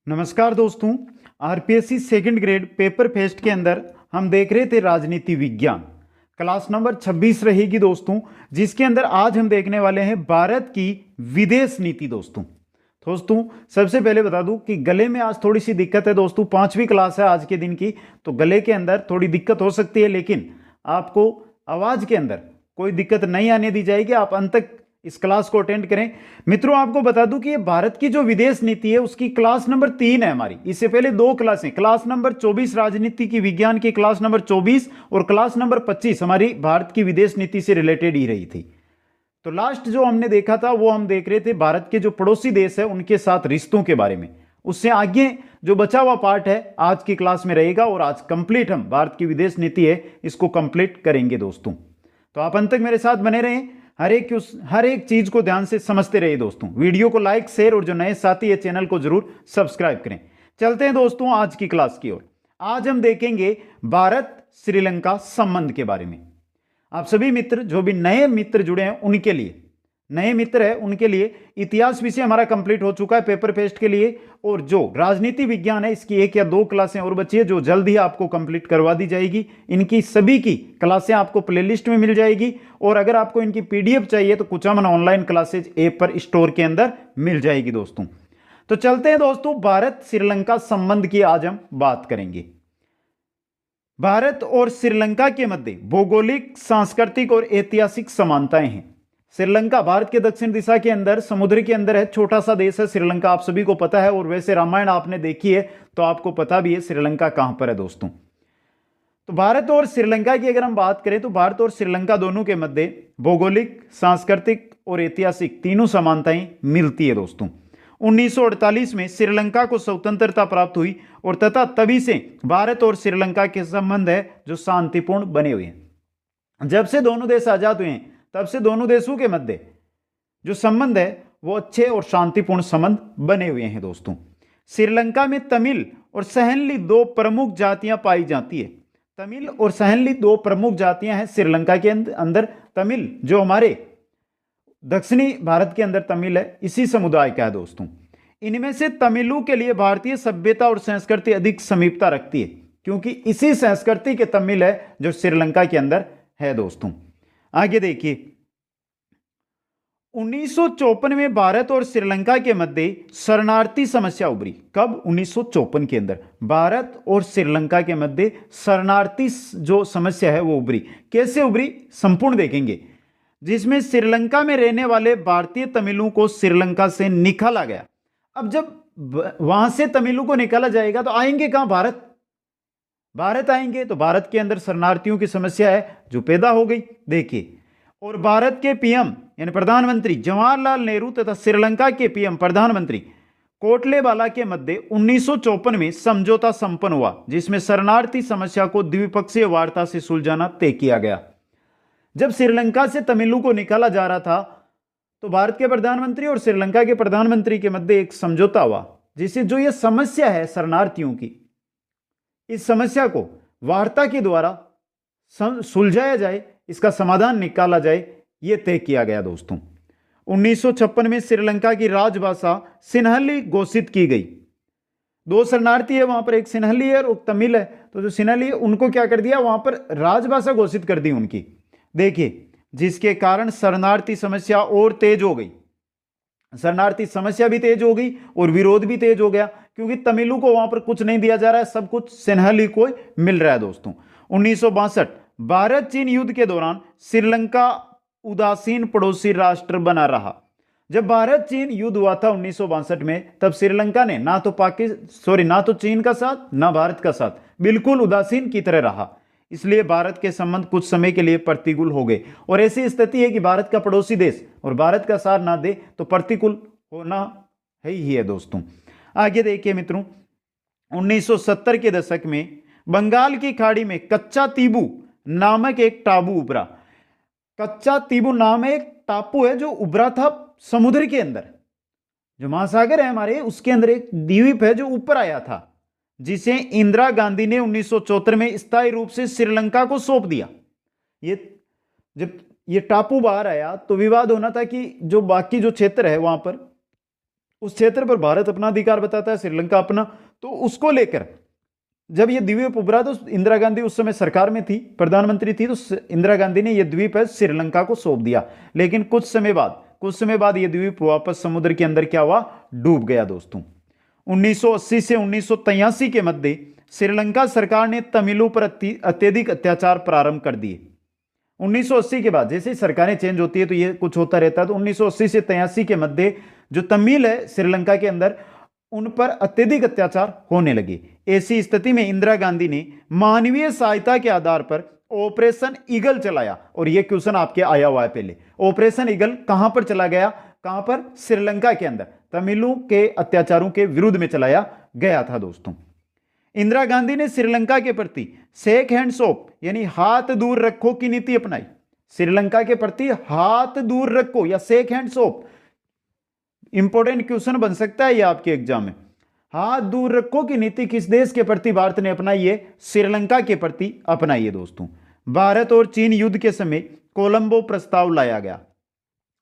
नमस्कार दोस्तों। RPSC second grade paper fest के अंदर हम देख रहे थे राजनीति विज्ञान। क्लास नंबर 26 रहेगी दोस्तों, जिसके अंदर आज हम देखने वाले हैं भारत की विदेश नीति। दोस्तों सबसे पहले बता दूं कि गले में आज थोड़ी सी दिक्कत है दोस्तों। 5वीं क्लास है आज के दिन की, तो गले के अंदर थोड़ी दिक्कत हो सकती है, लेकिन आपको आवाज के अंदर कोई दिक्कत नहीं आने दी जाएगी। आप अंत तक इस क्लास को अटेंड करें। मित्रों आपको बता दूं कि ये भारत की जो विदेश नीति है उसकी क्लास नंबर 3 है हमारी। इससे पहले 2 क्लासें, क्लास नंबर 24 राजनीति की विज्ञान की क्लास नंबर 24 और क्लास नंबर 25 हमारी भारत की विदेश नीति से रिलेटेड ही रही थी। तो लास्ट जो हमने देखा था वो हम देख रहे थे भारत के जो पड़ोसी देश है उनके साथ रिश्तों के बारे में। उससे आगे जो बचा हुआ पार्ट है आज की क्लास में रहेगा, और आज कंप्लीट हम भारत की विदेश नीति है इसको कंप्लीट करेंगे दोस्तों। तो आप अंत तक मेरे साथ बने रहें, हर एक चीज को ध्यान से समझते रहिए दोस्तों। वीडियो को लाइक, शेयर और जो नए साथी है चैनल को जरूर सब्सक्राइब करें। चलते हैं दोस्तों आज की क्लास की ओर। आज हम देखेंगे भारत श्रीलंका संबंध के बारे में। आप सभी मित्र, जो भी नए मित्र जुड़े हैं उनके लिए, नए मित्र है उनके लिए इतिहास विषय हमारा कंप्लीट हो चुका है पेपर फेस्ट के लिए, और जो राजनीति विज्ञान है इसकी 1 या 2 क्लासें और बची है जो जल्द ही आपको कंप्लीट करवा दी जाएगी। इनकी सभी की क्लासें आपको प्लेलिस्ट में मिल जाएगी, और अगर आपको इनकी पीडीएफ चाहिए तो कुचामन ऑनलाइन क्लासेज ऐप पर स्टोर के अंदर मिल जाएगी दोस्तों। तो चलते हैं दोस्तों, भारत श्रीलंका संबंध की आज हम बात करेंगे। भारत और श्रीलंका के मध्य भौगोलिक, सांस्कृतिक और ऐतिहासिक समानताएं हैं। श्रीलंका भारत के दक्षिण दिशा के अंदर समुद्र के अंदर है, छोटा सा देश है श्रीलंका, आप सभी को पता है। और वैसे रामायण आपने देखी है तो आपको पता भी है श्रीलंका कहां पर है दोस्तों। तो भारत और श्रीलंका की अगर हम बात करें तो भारत और श्रीलंका दोनों के मध्य भौगोलिक, सांस्कृतिक और ऐतिहासिक तीनों समानताएं मिलती है दोस्तों। 1948 में श्रीलंका को स्वतंत्रता प्राप्त हुई, और तथा तभी से भारत और श्रीलंका के संबंध है जो शांतिपूर्ण बने हुए हैं। जब से दोनों देश आजाद हुए हैं तब से दोनों देशों के मध्य जो संबंध है वो अच्छे और शांतिपूर्ण संबंध बने हुए हैं दोस्तों। श्रीलंका में तमिल और सहेली 2 प्रमुख जातियां पाई जाती है। तमिल और सहेली 2 प्रमुख जातियां हैं श्रीलंका के अंदर। तमिल जो हमारे दक्षिणी भारत के अंदर तमिल है, इसी समुदाय का है दोस्तों। इनमें से तमिलों के लिए भारतीय सभ्यता और संस्कृति अधिक समीपता रखती है, क्योंकि इसी संस्कृति के तमिल है जो श्रीलंका के अंदर है दोस्तों। आगे देखिए, 1954 में भारत और श्रीलंका के मध्य शरणार्थी समस्या उभरी। कब? 1954 के अंदर भारत और श्रीलंका के मध्य शरणार्थी जो समस्या है वो उभरी। कैसे उभरी संपूर्ण देखेंगे, जिसमें श्रीलंका में रहने वाले भारतीय तमिलों को श्रीलंका से निकाला गया। अब जब वहां से तमिलों को निकाला जाएगा तो आएंगे कहां? भारत आएंगे, तो भारत के अंदर शरणार्थियों की समस्या है जो पैदा हो गई। देखिए, और भारत के पीएम यानी प्रधानमंत्री जवाहरलाल नेहरू तथा श्रीलंका के पीएम प्रधानमंत्री कोटलेबाला के मध्य 1954 में समझौता संपन्न हुआ, जिसमें शरणार्थी समस्या को द्विपक्षीय वार्ता से सुलझाना तय किया गया। जब श्रीलंका से तमिलों को निकाला जा रहा था तो भारत के प्रधानमंत्री और श्रीलंका के प्रधानमंत्री के मध्य एक समझौता हुआ, जिससे जो यह समस्या है शरणार्थियों की, इस समस्या को वार्ता के द्वारा सुलझाया जाए, इसका समाधान निकाला जाए, यह तय किया गया दोस्तों। 1956 में श्रीलंका की राजभाषा सिन्हली घोषित की गई। 2 शरणार्थी है वहां पर, एक सिन्हली है और एक तमिल है। तो जो सिन्हली है उनको क्या कर दिया, वहां पर राजभाषा घोषित कर दी उनकी। देखिए, जिसके कारण शरणार्थी समस्या और तेज हो गई। शरणार्थी समस्या भी तेज हो गई और विरोध भी तेज हो गया, क्योंकि तमिलों को वहां पर कुछ नहीं दिया जा रहा है, सब कुछ सिन्हली को मिल रहा है दोस्तों। 1962 भारत चीन युद्ध के दौरान श्रीलंका उदासीन पड़ोसी राष्ट्र बना रहा। जब भारत चीन युद्ध हुआ था 1962 में, तब श्रीलंका ने ना तो चीन का साथ ना भारत का साथ, बिल्कुल उदासीन की तरह रहा। इसलिए भारत के संबंध कुछ समय के लिए प्रतिकूल हो गए, और ऐसी स्थिति है कि भारत का पड़ोसी देश और भारत का साथ ना दे तो प्रतिकूल होना है ही है दोस्तों। आगे देखिए मित्रों, 1970 के दशक में बंगाल की खाड़ी में कच्चा तीबू नामक एक टापू उभरा। कच्चा तीबू नाम एक टापू है जो उभरा था समुद्र के अंदर, जो महासागर है हमारे, उसके अंदर एक द्वीप है जो ऊपर आया था, जिसे इंदिरा गांधी ने 1974 में स्थायी रूप से श्रीलंका को सौंप दिया। जब ये टापू बाहर आया तो विवाद होना था कि जो बाकी जो क्षेत्र है वहां पर उस क्षेत्र पर भारत अपना अधिकार बताता है, श्रीलंका अपना। तो उसको लेकर जब ये द्वीप उभरा तो इंदिरा गांधी उस समय सरकार में थी, प्रधानमंत्री थी, तो इंदिरा गांधी ने ये द्वीप है श्रीलंका को सौंप दिया। लेकिन कुछ समय बाद ये द्वीप वापस समुद्र के अंदर क्या हुआ, डूब गया दोस्तों। 1980 से 1983 के मध्य श्रीलंका सरकार ने तमिलों पर अत्यधिक अत्याचार प्रारंभ कर दिए। 1980 के बाद जैसे सरकारें चेंज होती है तो ये कुछ होता रहता है। तो 1980 से 83 के मध्य जो तमिल है श्रीलंका के अंदर, उन पर अत्यधिक अत्याचार होने लगे। ऐसी स्थिति में इंदिरा गांधी ने मानवीय सहायता के आधार पर ऑपरेशन ईगल चलाया। और यह क्वेश्चन आपके आया हुआ है पहले, ऑपरेशन ईगल कहां पर चला गया, कहां पर, श्रीलंका के अंदर तमिलों के अत्याचारों के विरुद्ध में चलाया गया था दोस्तों। इंदिरा गांधी ने श्रीलंका के प्रति शेक हैंड्स ऑफ यानी हाथ दूर रखो की नीति अपनाई। श्रीलंका के प्रति हाथ दूर रखो या shake hands of, important question बन सकता है ये आपके एग्जाम में। हाथ दूर रखो की नीति किस देश के प्रति भारत ने अपनाई है, श्रीलंका के प्रति अपनाई है दोस्तों। भारत और चीन युद्ध के समय कोलंबो प्रस्ताव लाया गया।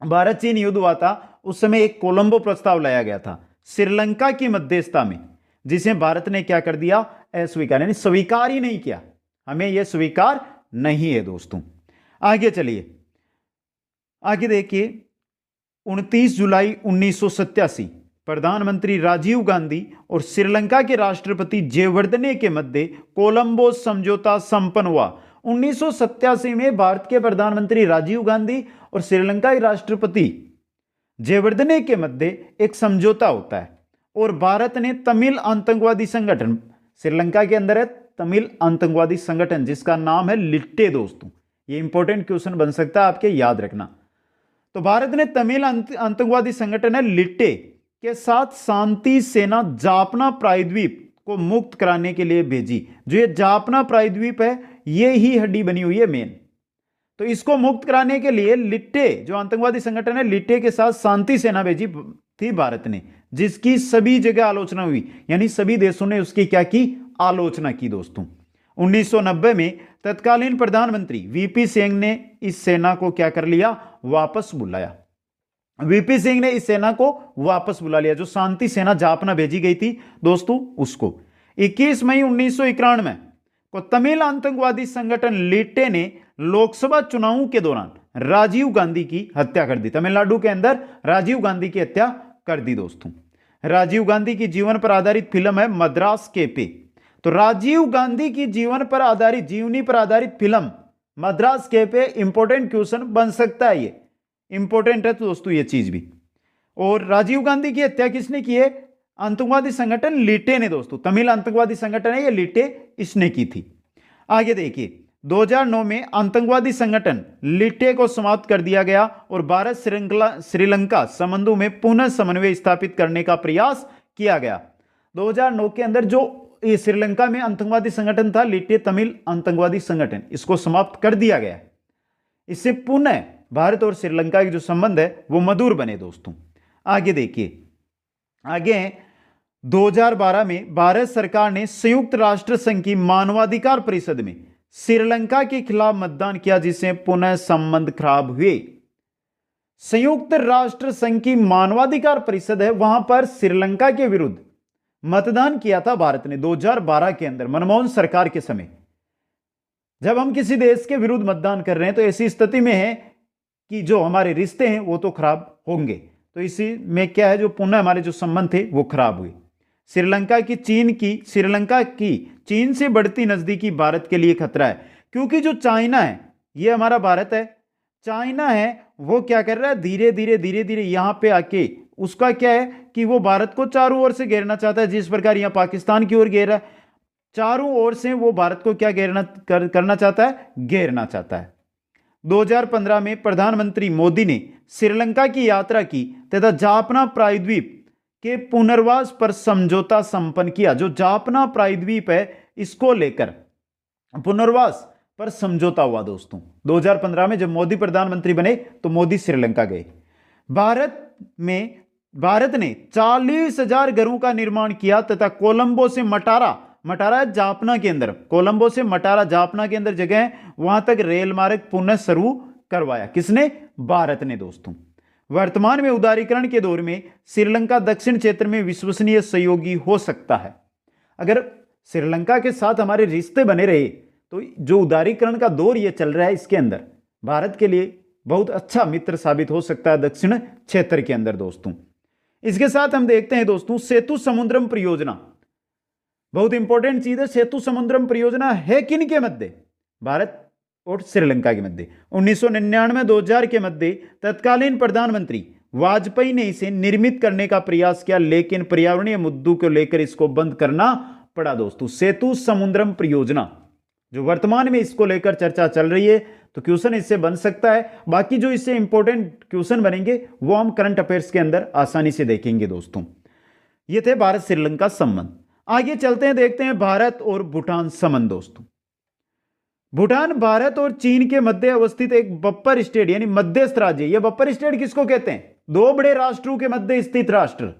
भारत चीन युद्ध हुआ था, उस समय एक कोलंबो प्रस्ताव लाया गया था श्रीलंका की मध्यस्थता में, जिसे भारत ने क्या कर दिया, अस्वीकार, यानी स्वीकार ही नहीं किया। हमें यह स्वीकार नहीं है दोस्तों। आगे चलिए, आगे देखिए। 29 जुलाई 1987 प्रधानमंत्री राजीव गांधी और श्रीलंका के राष्ट्रपति जयवर्धने के मध्य कोलंबो समझौता संपन्न हुआ। 1987 में भारत के प्रधानमंत्री राजीव गांधी और श्रीलंका के राष्ट्रपति जयवर्धने के मध्य एक समझौता होता है और भारत ने तमिल आतंकवादी संगठन, श्रीलंका के अंदर है तमिल आतंकवादी संगठन जिसका नाम है लिट्टे दोस्तों। ये इंपॉर्टेंट क्वेश्चन बन सकता है आपके, याद रखना। तो भारत ने तमिल आतंकवादी संगठन है लिट्टे के साथ शांति सेना जापना प्रायद्वीप को मुक्त कराने के लिए भेजी। जो ये जापना प्रायद्वीप है ये ही हड्डी बनी हुई है मेन। तो इसको मुक्त कराने के लिए लिट्टे जो आतंकवादी संगठन है लिट्टे के साथ शांति सेना भेजी थी भारत ने, जिसकी सभी जगह आलोचना हुई, यानी सभी देशों ने उसकी क्या की, आलोचना की दोस्तों। 1990 में तत्कालीन प्रधानमंत्री वीपी सिंह ने इस सेना को क्या कर लिया, वापस बुलाया। वीपी सिंह ने इस सेना को वापस बुला लिया, जो शांति सेना जापना भेजी गई थी दोस्तों उसको। 21 मई 1991 को तमिल आतंकवादी संगठन लिट्टे ने लोकसभा चुनावों के दौरान राजीव गांधी की हत्या कर दी। तमिलनाडु के अंदर राजीव गांधी की हत्या कर दी दोस्तों। राजीव गांधी की जीवन पर आधारित फिल्म है मद्रास कैफे। तो राजीव गांधी की जीवन पर आधारित, जीवनी पर आधारित film Madras cafe important question बन सकता है, ये इंपॉर्टेंट है तो दोस्तों ये चीज भी। और राजीव गांधी की हत्या किसने की है, आतंकवादी संगठन लिट्टे ने दोस्तों। तमिल आतंकवादी संगठन है ये लिट्टे, इसने की थी। आगे देखिए, 2009 में आतंकवादी संगठन लिट्टे को समाप्त कर दिया गया और भारत श्रीलंका संबंधों में पुनः समन्वय स्थापित करने का प्रयास किया गया। 2009 के अंदर जो ये श्रीलंका में आतंकवादी संगठन था लिट्टे तमिल आतंकवादी संगठन, इसको समाप्त कर दिया गया। इससे पुनः भारत और श्रीलंका के जो संबंध है वो मधुर बने दोस्तों। आगे देखिए, आगे 2012 में भारत सरकार ने संयुक्त राष्ट्र संघ की मानवाधिकार परिषद में श्रीलंका के खिलाफ मतदान किया, जिससे पुनः संबंध खराब हुए। संयुक्त राष्ट्र संघ की मानवाधिकार परिषद है, वहां पर श्रीलंका के विरुद्ध मतदान किया था भारत ने 2012 के अंदर, मनमोहन सरकार के समय। जब हम किसी देश के विरुद्ध मतदान कर रहे हैं तो ऐसी स्थिति में है कि जो हमारे रिश्ते हैं वो तो खराब होंगे। तो इसी में क्या है, जो पुनः हमारे जो संबंध थे वो खराब हुए। श्रीलंका की चीन से बढ़ती नजदीकी भारत के लिए खतरा है, क्योंकि जो चाइना है ये हमारा भारत है, चाइना है वो क्या कर रहा है, धीरे धीरे यहां पे आके उसका क्या है कि वो भारत को चारों ओर से घेरना चाहता है। जिस प्रकार यहां पाकिस्तान की ओर घेर रहा है, चारों ओर से वो भारत को क्या करना चाहता है, घेरना चाहता है। 2015 में प्रधानमंत्री मोदी ने श्रीलंका की यात्रा की तथा जापना प्रायद्वीप के पुनर्वास पर समझौता संपन्न किया। जो जापना प्रायद्वीप है इसको लेकर पुनर्वास पर समझौता हुआ दोस्तों। 2015 में जब मोदी प्रधानमंत्री बने तो मोदी श्रीलंका गए। भारत ने 40,000 घरों का निर्माण किया तथा कोलंबो से मटारा जापना के अंदर, कोलंबो से मटारा जापना के अंदर जगह है, वहां तक रेल मार्ग पुनः शुरू करवाया। किसने, भारत ने दोस्तों। वर्तमान में उदारीकरण के दौर में श्रीलंका दक्षिण क्षेत्र में विश्वसनीय सहयोगी हो सकता है। अगर श्रीलंका के साथ हमारे रिश्ते बने रहे तो जो उदारीकरण का दौर ये चल रहा है इसके अंदर भारत के लिए बहुत अच्छा मित्र साबित हो सकता है दक्षिण क्षेत्र के अंदर दोस्तों। इसके साथ हम देखते हैं दोस्तों सेतु समुद्रम परियोजना, बहुत इंपॉर्टेंट चीज है। सेतु समुद्रम परियोजना है किन के मध्य? भारत और श्रीलंका के मध्य। 1999-2000 के मध्य तत्कालीन प्रधानमंत्री वाजपेयी ने इसे निर्मित करने का प्रयास किया, लेकिन पर्यावरणीय मुद्दों को लेकर इसको बंद करना पड़ा दोस्तों। सेतु समुद्रम परियोजना जो वर्तमान में इसको लेकर चर्चा चल रही है, तो क्वेश्चन इससे बन सकता है। बाकी जो इससे इंपॉर्टेंट क्वेश्चन बनेंगे वो हम करंट अफेयर्स के अंदर आसानी से देखेंगे दोस्तों। ये थे भारत श्रीलंका संबंध। आगे चलते हैं, देखते हैं भारत और भूटान संबंध दोस्तों। भूटान भारत और चीन के मध्य अवस्थित एक बफर स्टेट यानी मध्यस्थ राज्य। यह बफर स्टेट किसको कहते हैं? दो बड़े राष्ट्रों के मध्य स्थित राष्ट्र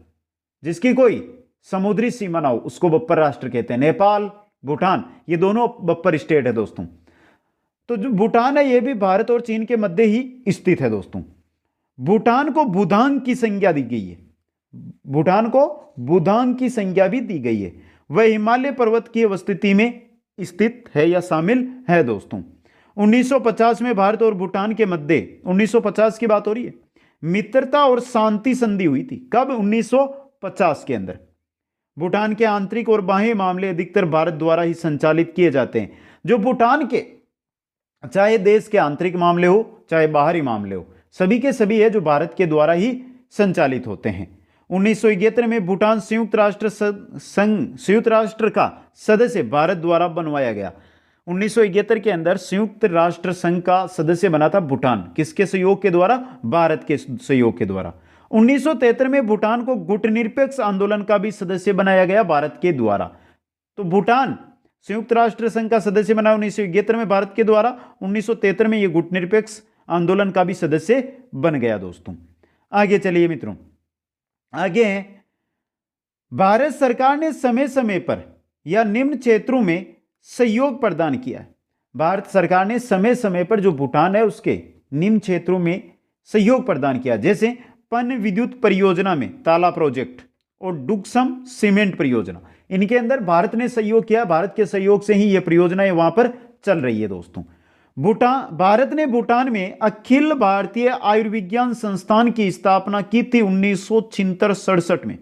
जिसकी कोई समुद्री सीमा ना हो उसको बफर राष्ट्र कहते हैं। नेपाल, भूटान, ये दोनों बफर स्टेट है दोस्तों। तो जो भूटान है यह भी भारत और चीन के मध्य ही स्थित है दोस्तों। भूटान को बुधांग की संज्ञा दी गई है। भूटान को बुधांग की संज्ञा भी दी गई है। वह हिमालय पर्वत की अवस्थिति में स्थित है या शामिल है दोस्तों। 1950 में भारत और भूटान के मध्य 1950 की बात हो रही है, मित्रता और शांति संधि हुई थी। कब? 1950 के अंदर। भूटान के आंतरिक और बाह्य मामले अधिकतर भारत द्वारा ही संचालित किए जाते हैं। जो भूटान के चाहे देश के आंतरिक मामले हो चाहे बाहरी मामले हो, सभी के सभी है जो भारत के द्वारा ही संचालित होते हैं। 1971 में भूटान संयुक्त राष्ट्र का सदस्य भारत द्वारा बनवाया गया। 1971 के अंदर संयुक्त राष्ट्र संघ का सदस्य बना था भूटान। किसके सहयोग के द्वारा? भारत के सहयोग के द्वारा। 1973 में भूटान को गुटनिरपेक्ष आंदोलन का भी सदस्य बनाया गया भारत के द्वारा। तो भूटान संयुक्त राष्ट्र संघ का सदस्य बना 1971 में भारत के द्वारा। 1973 में यह गुटनिरपेक्ष आंदोलन का भी सदस्य बन गया दोस्तों। आगे चलिए मित्रों, आगे भारत सरकार ने समय समय पर या निम्न क्षेत्रों में सहयोग प्रदान किया है। भारत सरकार ने समय समय पर जो भूटान है उसके निम्न क्षेत्रों में सहयोग प्रदान किया, जैसे पन विद्युत परियोजना में ताला प्रोजेक्ट और डुक्सम सीमेंट परियोजना, इनके अंदर भारत ने सहयोग किया। भारत के सहयोग से ही ये परियोजनाएं वहां पर चल रही है दोस्तों। भारत ने भूटान में अखिल भारतीय आयुर्विज्ञान संस्थान की स्थापना की थी 1966 में।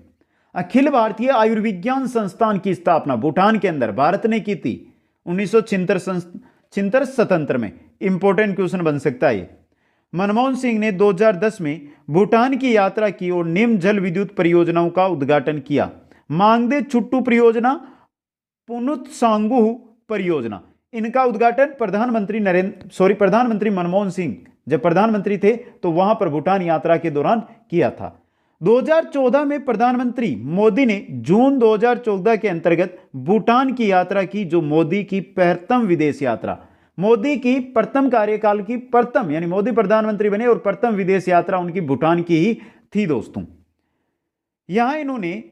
अखिल भारतीय आयुर्विज्ञान संस्थान की स्थापना भूटान के अंदर भारत ने की थी 1967 में। इंपॉर्टेंट क्वेश्चन बन सकता है ये। मनमोहन सिंह ने 2010 में भूटान की यात्रा की और निम्न जल विद्युत परियोजनाओं का उद्घाटन किया। मांगदे चुट्टू परियोजना, पुनुत सांगू परियोजना, इनका उद्घाटन प्रधानमंत्री मनमोहन सिंह जब प्रधानमंत्री थे तो वहां पर भूटान यात्रा के दौरान किया था। 2014 में प्रधानमंत्री मोदी ने जून 2014 के अंतर्गत भूटान की यात्रा की, जो मोदी की प्रथम विदेश यात्रा, मोदी की प्रथम कार्यकाल की प्रथम, यानी मोदी प्रधानमंत्री बने और प्रथम विदेश यात्रा उनकी भूटान की ही थी दोस्तों। यहां इन्होंने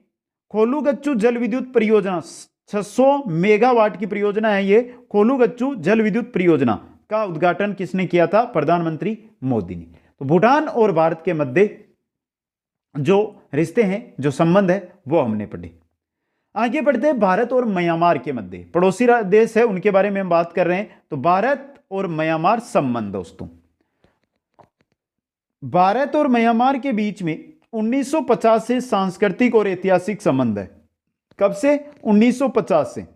खोलूगच्चू जल विद्युत परियोजना, 600 मेगावाट की परियोजना है ये खोलूगच्चू जल विद्युत परियोजना का उद्घाटन किसने किया था? प्रधानमंत्री मोदी ने। तो भूटान और भारत के मध्य जो रिश्ते हैं, जो संबंध है, वो हमने पढ़े। आगे बढ़ते हैं भारत और म्यांमार के मध्य, पड़ोसी देश है उनके बारे में हम बात कर रहे हैं। तो भारत और म्यांमार संबंध दोस्तों, भारत और म्यांमार के बीच में 1950 से सांस्कृतिक और ऐतिहासिक संबंध है। कब से? 1950 से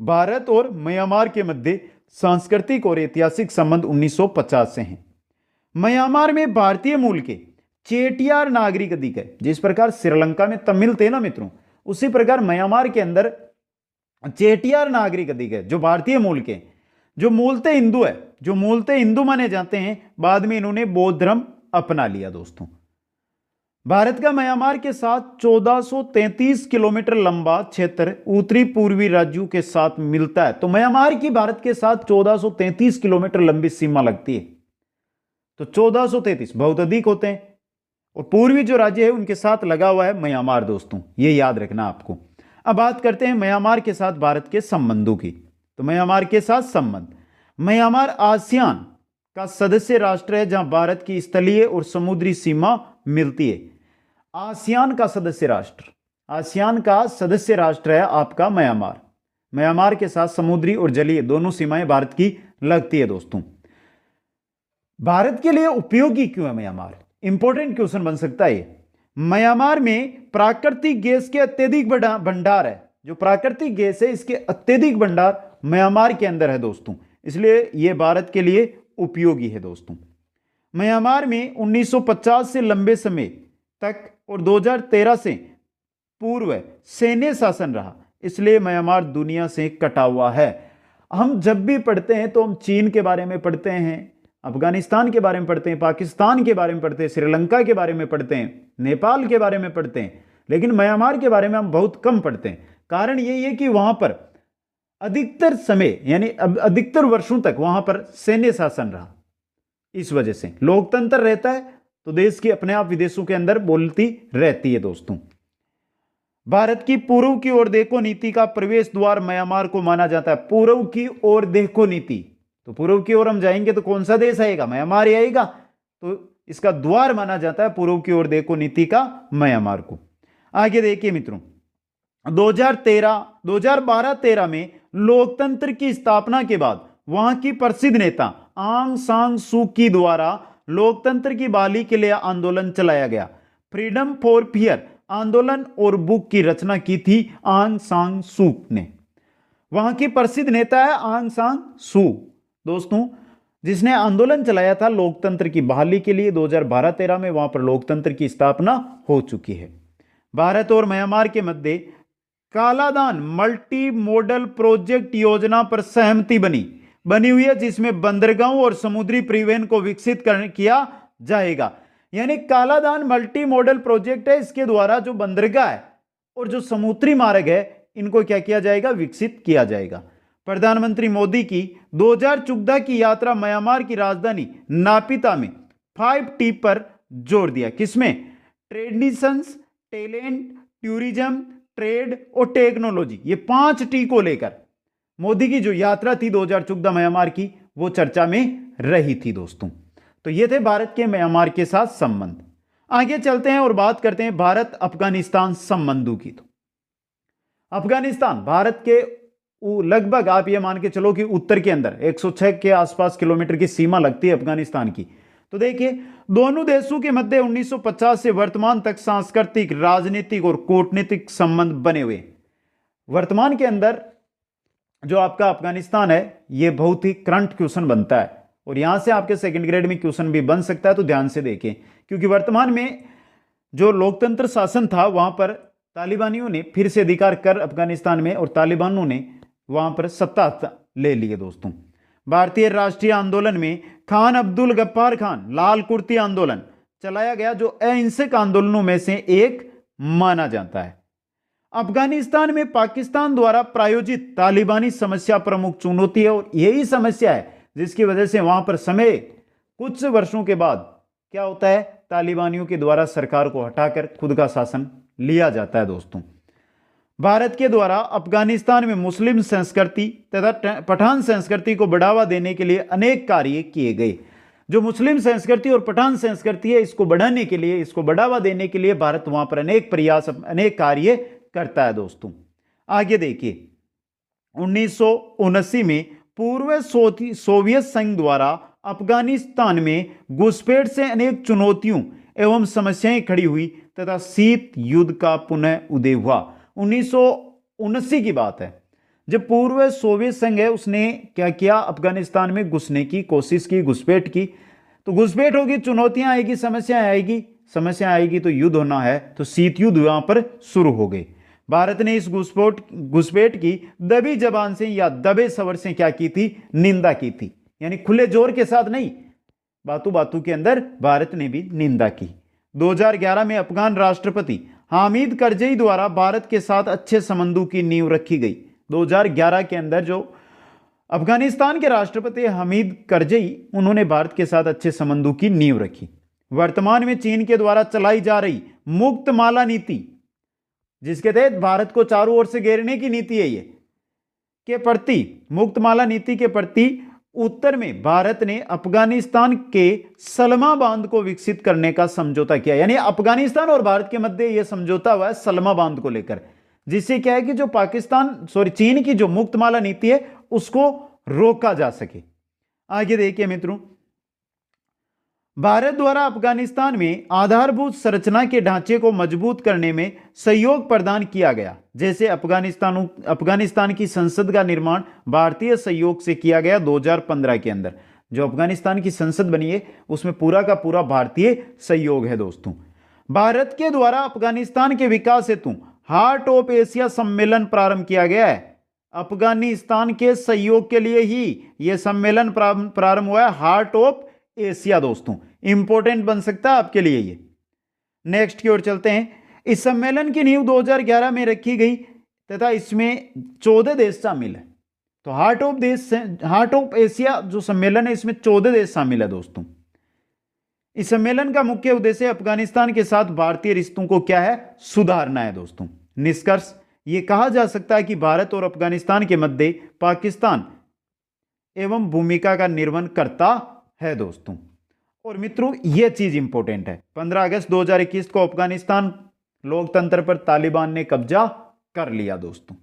भारत और म्यांमार के मध्य सांस्कृतिक और ऐतिहासिक संबंध 1950 से हैं। म्यांमार में भारतीय मूल के चेटियार नागरिक अधिक है। जिस प्रकार श्रीलंका में तमिल थे ना मित्रों, उसी प्रकार म्यांमार के अंदर चेटियार नागरिक अधिक है जो भारतीय मूल के, जो मूलतः हिंदू है, जो मूलतः हिंदू माने जाते हैं। बाद में इन्होंने बौद्ध धर्म अपना लिया दोस्तों। भारत का म्यांमार के साथ 1433 किलोमीटर लंबा क्षेत्र उत्तरी पूर्वी राज्यों के साथ मिलता है। तो म्यांमार की भारत के साथ 1433 किलोमीटर लंबी सीमा लगती है। तो 1433 बहुत अधिक होते हैं, और पूर्वी जो राज्य है उनके साथ लगा हुआ है म्यांमार दोस्तों, ये याद रखना आपको। अब बात करते हैं म्यांमार के साथ भारत के संबंधों की। तो म्यांमार के साथ संबंध, म्यांमार आसियान का सदस्य राष्ट्र है जहां भारत की स्थलीय और समुद्री सीमा मिलती है। आसियान का सदस्य राष्ट्र, आसियान का सदस्य राष्ट्र है आपका म्यांमार। म्यांमार के साथ समुद्री और जलीय दोनों सीमाएं भारत की लगती है दोस्तों। भारत के लिए उपयोगी क्यों है म्यांमार? इंपॉर्टेंट क्वेश्चन बन सकता है। म्यांमार में प्राकृतिक गैस के अत्यधिक भंडार है। जो प्राकृतिक गैस है इसके अत्यधिक भंडार म्यांमार के अंदर है दोस्तों, इसलिए यह भारत के लिए उपयोगी है दोस्तों। म्यांमार में 1950 से लंबे समय तक और 2013 से पूर्व सैन्य शासन रहा, इसलिए म्यांमार दुनिया से कटा हुआ है। हम जब भी पढ़ते हैं तो हम चीन के बारे में पढ़ते हैं, अफगानिस्तान के बारे में पढ़ते हैं, पाकिस्तान के बारे में पढ़ते हैं, श्रीलंका के बारे में पढ़ते हैं, नेपाल के बारे में पढ़ते हैं, लेकिन म्यांमार के बारे में हम बहुत कम पढ़ते हैं। कारण यही है कि वहां पर अधिकतर समय यानी अधिकतर वर्षों तक वहां पर सैन्य शासन रहा। इस वजह से लोकतंत्र रहता है तो देश की अपने आप विदेशों के अंदर बोलती रहती है दोस्तों। भारत की पूर्व की ओर देखो नीति का प्रवेश द्वार म्यांमार को माना जाता है। पूर्व की ओर देखो नीति, तो पूर्व की ओर हम जाएंगे तो कौन सा देश आएगा? म्यांमार ही आएगा। तो इसका द्वार माना जाता है पूर्व की ओर देखो नीति का म्यांमार को। आगे देखिए मित्रों, 2012-13 में लोकतंत्र की स्थापना के बाद वहां की प्रसिद्ध नेता आंग सान सू की द्वारा लोकतंत्र की बहाली के लिए आंदोलन चलाया गया। फ्रीडम फॉर फियर आंदोलन और बुक की रचना की थी आंग सान सू ने। वहां की प्रसिद्ध नेता है आंग सान सू दोस्तों, जिसने आंदोलन चलाया था लोकतंत्र की बहाली के लिए। 2012-13 में वहां पर लोकतंत्र की स्थापना हो चुकी है। भारत और म्यांमार के मध्य कालादान मल्टी मॉडल प्रोजेक्ट योजना पर सहमति बनी हुई है, जिसमें बंदरगाहों और समुद्री परिवहन को विकसित किया जाएगा। यानी कालादान मल्टी मॉडल प्रोजेक्ट है, इसके द्वारा जो बंदरगाह है और जो समुद्री मार्ग है इनको क्या किया जाएगा? विकसित किया जाएगा। प्रधानमंत्री मोदी की 2014 की यात्रा म्यांमार की राजधानी नापिता में 5T पर जोर दिया। किसमें? ट्रेडिशंस, टैलेंट, टूरिज्म, ट्रेड और टेक्नोलॉजी, ये 5T को लेकर मोदी की जो यात्रा थी 2014 म्यांमार की, वो चर्चा में रही थी दोस्तों। तो ये थे भारत के म्यांमार के साथ संबंध। आगे चलते हैं और बात करते हैं भारत अफगानिस्तान संबंधों की। तो अफगानिस्तान भारत के लगभग आप ये मान के चलो कि उत्तर के अंदर 106 के आसपास किलोमीटर की सीमा लगती है अफगानिस्तान की। तो देखिए, दोनों देशों के मध्य 1950 से वर्तमान तक सांस्कृतिक, राजनीतिक और कूटनीतिक संबंध बने हुए। वर्तमान के अंदर जो आपका अफगानिस्तान है, यह बहुत ही करंट क्वेश्चन बनता है और यहां से आपके सेकंड ग्रेड में क्वेश्चन भी बन सकता है, तो ध्यान से देखें। क्योंकि वर्तमान में जो लोकतंत्र शासन था वहां पर तालिबानियों ने फिर से अधिकार कर अफगानिस्तान में, और तालिबानों ने वहां पर सत्ता ले ली है दोस्तों। भारतीय राष्ट्रीय आंदोलन में खान अब्दुल गफ्फार खान लाल कुर्ती आंदोलन चलाया गया, जो अहिंसक आंदोलनों में से एक माना जाता है। अफगानिस्तान में पाकिस्तान द्वारा प्रायोजित तालिबानी समस्या प्रमुख चुनौती है, और यही समस्या है जिसकी वजह से वहां पर समय कुछ वर्षों के बाद क्या होता है? तालिबानियों के द्वारा सरकार को हटाकर खुद का शासन लिया जाता है दोस्तों। भारत के द्वारा अफगानिस्तान में मुस्लिम संस्कृति तथा पठान संस्कृति को बढ़ावा देने के लिए अनेक कार्य किए गए। जो मुस्लिम संस्कृति और पठान संस्कृति है, इसको बढ़ाने के लिए, इसको बढ़ावा देने के लिए भारत वहां पर अनेक प्रयास, अनेक कार्य करता है दोस्तों। आगे देखिए, 1979 में पूर्व सोवियत संघ द्वारा अफगानिस्तान में घुसपैठ से अनेक चुनौतियों एवं समस्याएं खड़ी हुई तथा शीत युद्ध का पुनः उदय हुआ। 1979 की बात है, जब पूर्व सोवियत संघ है उसने क्या किया? अफगानिस्तान में घुसने की कोशिश की, घुसपैठ की। तो घुसपैठ होगी, चुनौतियां आएगी, समस्या आएगी तो युद्ध होना है, तो शीत युद्ध वहां पर शुरू हो गए। भारत ने इस घुसपैठ की दबी जबान से या दबे सवर से क्या की थी? निंदा की थी। यानी खुले जोर के साथ नहीं, बातों बातों के अंदर भारत ने भी निंदा की। 2011 में अफगान राष्ट्रपति हामिद करजई द्वारा भारत के साथ अच्छे संबंधों की नींव रखी गई। 2011 के अंदर जो अफगानिस्तान के राष्ट्रपति हामिद करजई, उन्होंने भारत के साथ अच्छे संबंधों की नींव रखी। वर्तमान में चीन के द्वारा चलाई जा रही मुक्त माला नीति, जिसके तहत भारत को चारों ओर से घेरने की नीति है, ये के प्रति, मुक्त माला नीति के प्रति उत्तर में भारत ने अफगानिस्तान के सलमा बांध को विकसित करने का समझौता किया, यानी अफगानिस्तान और भारत के मध्य यह समझौता हुआ है सलमा बांध को लेकर, जिससे क्या है कि जो चीन की जो मुक्तमाला नीति है उसको रोका जा सके। आगे देखिए मित्रों, भारत द्वारा अफगानिस्तान में आधारभूत संरचना के ढांचे को मजबूत करने में सहयोग प्रदान किया गया। जैसे अफगानिस्तान की संसद का निर्माण भारतीय सहयोग से किया गया 2015 के अंदर। जो अफगानिस्तान की संसद बनी है उसमें पूरा का पूरा भारतीय सहयोग है दोस्तों। भारत के द्वारा अफगानिस्तान के विकास हेतु हार्ट ऑफ एशिया सम्मेलन प्रारंभ किया गया है। अफगानिस्तान के सहयोग के लिए ही यह सम्मेलन प्रारंभ हुआ है, हार्ट ऑफ एशिया दोस्तों। इंपॉर्टेंट बन सकता है आपके लिए ये। नेक्स्ट की ओर चलते हैं। इस सम्मेलन की नींव 2011 में रखी गई तथा इसमें 14 देश शामिल है। तो हार्ट ऑफ एशिया जो सम्मेलन है इसमें 14 देश शामिल है दोस्तों। इस सम्मेलन का मुख्य उद्देश्य अफगानिस्तान के साथ भारतीय रिश्तों को क्या है, सुधारना है दोस्तों। निष्कर्ष ये कहा जा सकता है कि भारत और अफगानिस्तान के मध्य पाकिस्तान एवं भूमिका का निर्वहन करता है दोस्तों। और मित्रों यह चीज इंपॉर्टेंट है, 15 अगस्त 2021 को अफगानिस्तान लोकतंत्र पर तालिबान ने कब्जा कर लिया दोस्तों।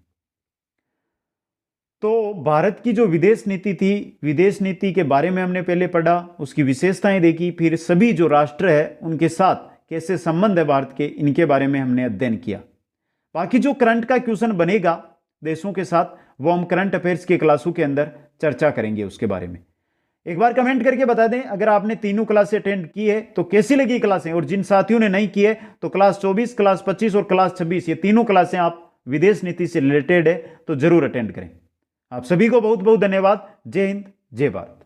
तो भारत की जो विदेश नीति थी, विदेश नीति के बारे में हमने पहले पढ़ा, उसकी विशेषताएं देखी, फिर सभी जो राष्ट्र है उनके साथ कैसे संबंध है भारत के, इनके बारे में हमने अध्ययन किया। बाकी जो करंट का क्वेश्चन बनेगा देशों के साथ वो हम करंट अफेयर्स के क्लासों के अंदर चर्चा करेंगे उसके बारे में। एक बार कमेंट करके बता दें अगर आपने तीनों क्लासें अटेंड की है तो कैसी लगी क्लासें, और जिन साथियों ने नहीं की है तो क्लास 24, क्लास 25 और क्लास 26 ये तीनों क्लासें आप विदेश नीति से रिलेटेड है तो जरूर अटेंड करें। आप सभी को बहुत बहुत धन्यवाद। जय हिंद, जय भारत।